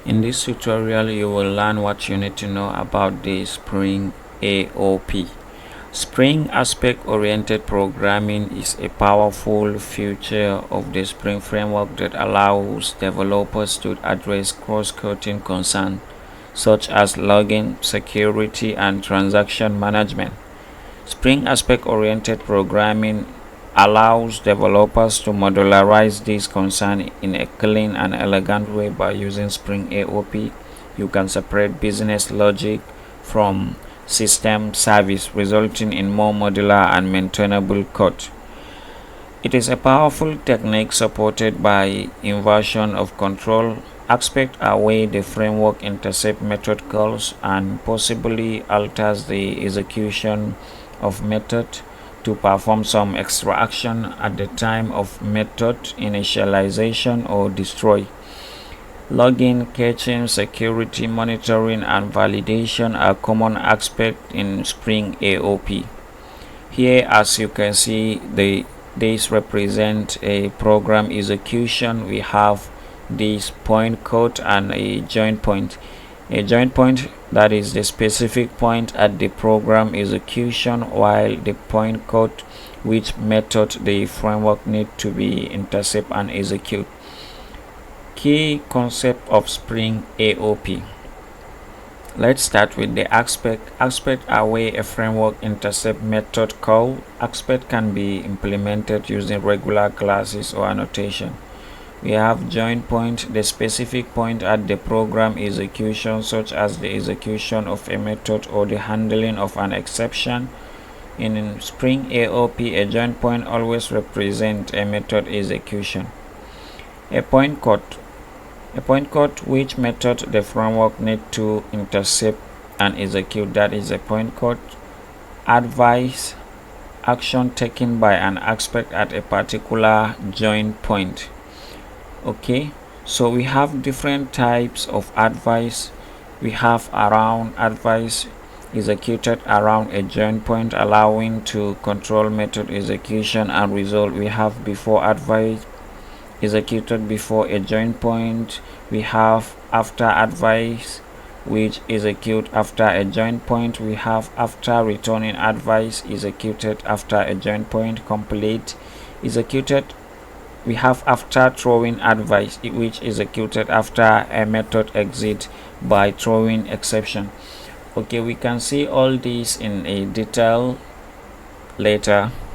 In this tutorial, you will learn what you need to know about the Spring AOP. Spring Aspect-Oriented Programming is a powerful feature of the Spring framework that allows developers to address cross-cutting concerns such as logging, security, and transaction management. Spring Aspect-Oriented Programming allows developers to modularize these concerns in a clean and elegant way. By using Spring AOP, you can separate business logic from system service, resulting in more modular and maintainable code. It is a powerful technique supported by inversion of control aspect away the framework intercept method calls and possibly alters the execution of method to perform some extra action at the time of method initialization or destroy. Logging, caching, security monitoring, and validation are common aspects in Spring AOP. Here, as you can see, these represent a program execution. We have this point code and a join point. A join point, that is the specific point at the program execution, while the point code which method the framework need to be intercept and execute. Key concept of Spring AOP. Let's start with the aspect. Aspect away a framework intercept method call. Aspect can be implemented using regular classes or annotation. We have join point, the specific point at the program execution, such as the execution of a method or the handling of an exception. In Spring AOP, a join point always represents a method execution. A point code which method the framework need to intercept and execute, that is a point code. Advice, action taken by an aspect at a particular join point. Okay, so we have different types of advice. We have around advice executed around a join point, allowing to control method execution and result. We have before advice executed before a join point. We have after advice which execute after a join point. We have after returning advice executed after a join point complete executed. We have after throwing advice which executed after a method exit by throwing exception. Okay, we can see all these in a detail later.